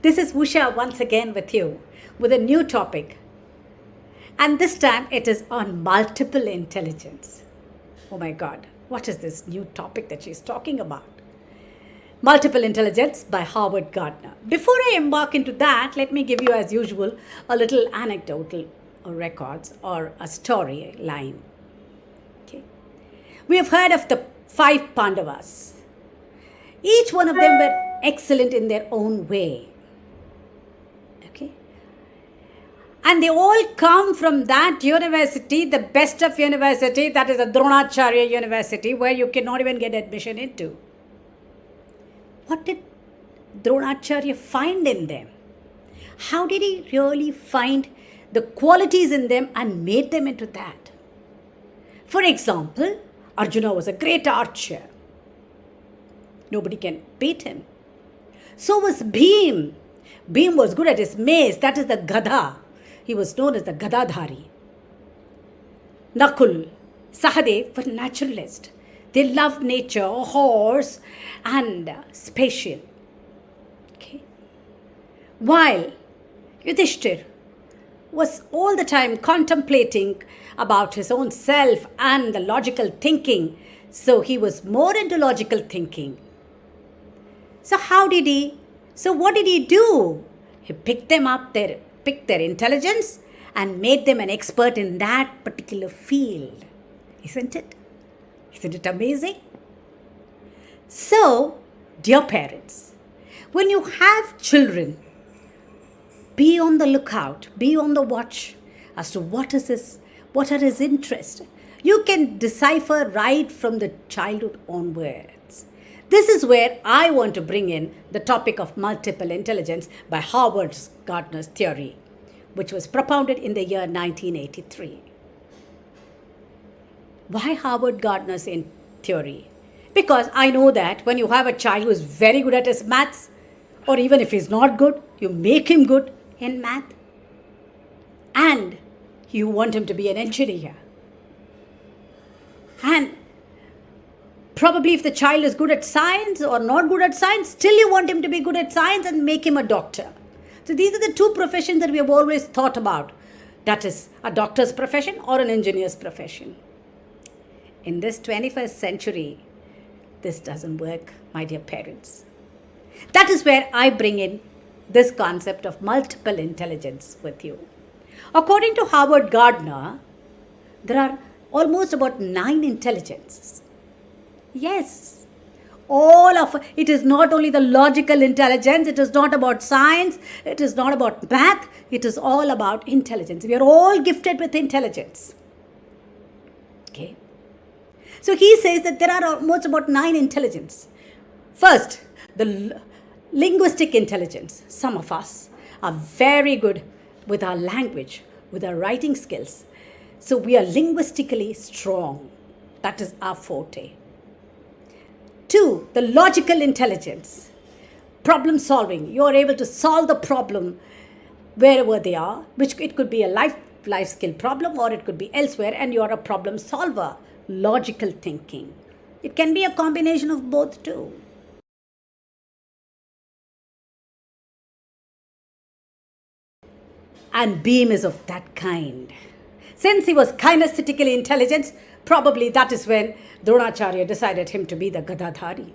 This is Usha once again with you with a new topic. And this time it is on multiple intelligence. Oh my God, what is this new topic that she's talking about? Multiple Intelligence by Howard Gardner. Before I embark into that, let me give you, as usual, a little anecdotal records or a story line. Okay. We have heard of the 5 Pandavas. Each one of them were excellent in their own way. Okay. And they all come from that university, the best of university, that is a Dronacharya University, where you cannot even get admission into. What did Dronacharya find in them? How did he really find the qualities in them and made them into that? For example, Arjuna was a great archer. Nobody can beat him. So was Bhim. Bhim was good at his mace, that is the Gada. He was known as the Gadadhari. Nakul, Sahadev were naturalists. They loved nature, horse, and spatial. Okay. While Yudhishthir was all the time contemplating about his own self and the logical thinking. So he was more into logical thinking. So what did he do? He picked their intelligence and made them an expert in that particular field. Isn't it? Isn't it amazing? So, dear parents, when you have children, be on the lookout, be on the watch as to what are his interests. You can decipher right from the childhood onwards. This is where I want to bring in the topic of multiple intelligence by Howard Gardner's theory, which was propounded in the year 1983. Why Howard Gardner's theory? Because I know that when you have a child who is very good at his maths, or even if he's not good, you make him good in math, and you want him to be an engineer. And probably if the child is good at science or not good at science, still you want him to be good at science and make him a doctor. So these are the 2 professions that we have always thought about. That is a doctor's profession or an engineer's profession. In this 21st century, this doesn't work, my dear parents. That is where I bring in this concept of multiple intelligence with you. According to Howard Gardner, there are almost about 9 intelligences. Yes, it is not only the logical intelligence, it is not about science, it is not about math, it is all about intelligence. We are all gifted with intelligence. Okay. So he says that there are almost about 9 intelligence. First, the linguistic intelligence. Some of us are very good with our language, with our writing skills. So we are linguistically strong. That is our forte. 2, the logical intelligence. Problem solving. You are able to solve the problem wherever they are, which it could be a life skill problem or it could be elsewhere, and you are a problem solver. Logical thinking. It can be a combination of both too. And Bhim is of that kind. Since he was kinesthetically intelligent, probably that is when Dronacharya decided him to be the Gadadhari.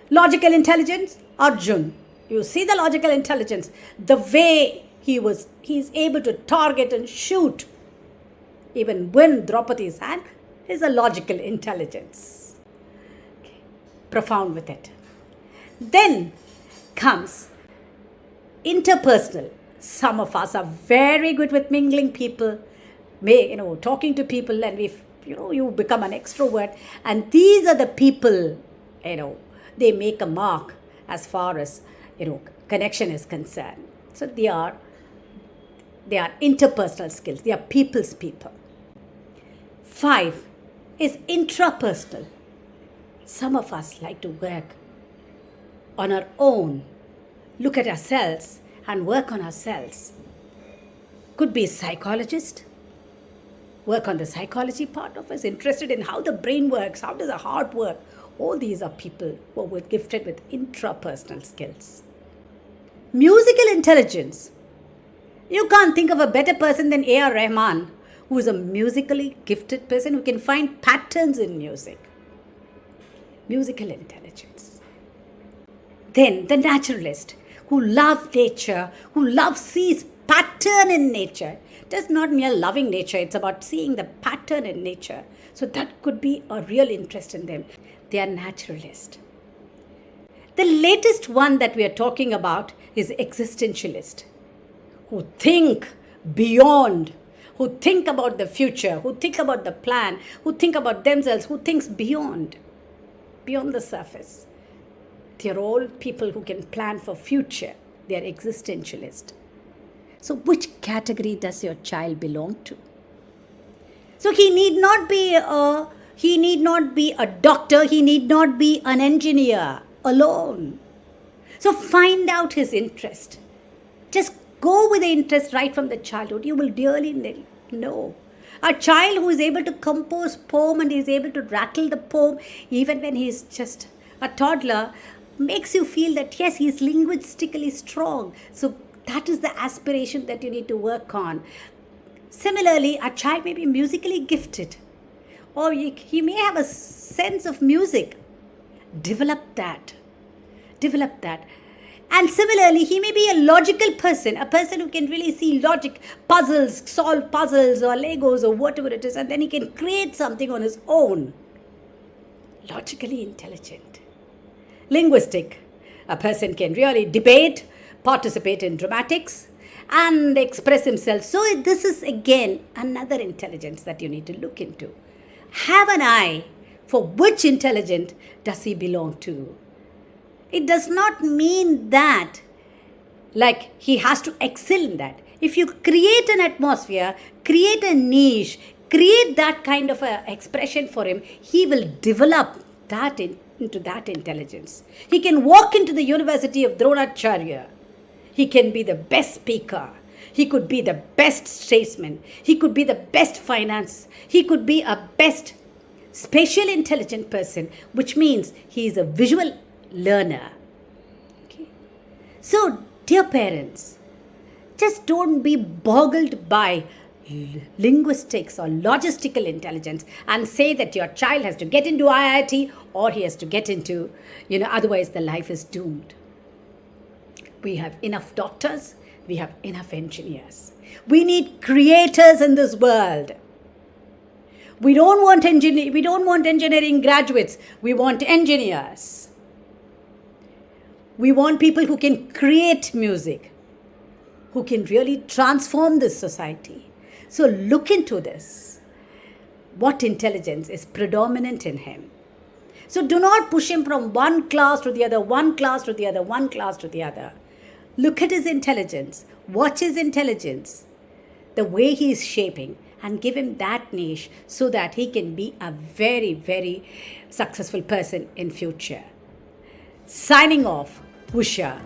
Logical intelligence, Arjun. You see the logical intelligence, the way he's able to target and shoot, even win Draupadi's hand, is a logical intelligence. Okay. Profound with it. Then comes interpersonal. Some of us are very good with mingling people, talking to people, and you become an extrovert. And these are the people, they make a mark as far as, connection is concerned. So they are interpersonal skills. They are people's people. 5 is intrapersonal. Some of us like to work on our own, look at ourselves and work on ourselves. Could be a psychologist, work on the psychology part of us, interested in how the brain works, how does the heart work, All these are people who were gifted with intrapersonal skills. Musical intelligence. You can't think of a better person than A.R. Rahman, who is a musically gifted person who can find patterns in music. Musical intelligence. Then the naturalist, who loves nature, who sees pattern in nature. Just not mere loving nature, it's about seeing the pattern in nature. So that could be a real interest in them. They are naturalist. The latest one that we are talking about is existentialist, who think beyond, who think about the future, who think about the plan, who think about themselves, who thinks beyond the surface. They are all people who can plan for future. They are existentialist. So which category does your child belong to? So he need not be a doctor, he need not be an engineer alone. So find out his interest. Just go with the interest right from the childhood. You will really know. A child who is able to compose poem and is able to rattle the poem even when he is just a toddler makes you feel that yes, he is linguistically strong. So that is the aspiration that you need to work on. Similarly, a child may be musically gifted, or he may have a sense of music. Develop that. And similarly, he may be a logical person, a person who can really see logic, puzzles, solve puzzles or Legos or whatever it is, and then he can create something on his own. Logically intelligent. Linguistic. A person can really debate, participate in dramatics, and express himself. So this is again another intelligence that you need to look into. Have an eye for which intelligence does he belong to. It does not mean that like he has to excel in that. If you create an atmosphere, create a niche, create that kind of a expression for him, he will develop that into that intelligence. He can walk into the University of Dronacharya. He can be the best speaker. He could be the best statesman. He could be the best finance. He could be a best spatial intelligent person, which means he is a visual learner. Okay. So, dear parents, just don't be boggled by linguistics or logistical intelligence and say that your child has to get into IIT or he has to get into, otherwise the life is doomed. We have enough doctors, we have enough engineers. We need creators in this world. We don't want engineering graduates, we want engineers. We want people who can create music, who can really transform this society. So look into this. What intelligence is predominant in him? So do not push him from one class to the other, one class to the other, one class to the other. Look at his intelligence. Watch his intelligence, the way he is shaping, and give him that niche so that he can be a very, very successful person in future. Signing off, Usha.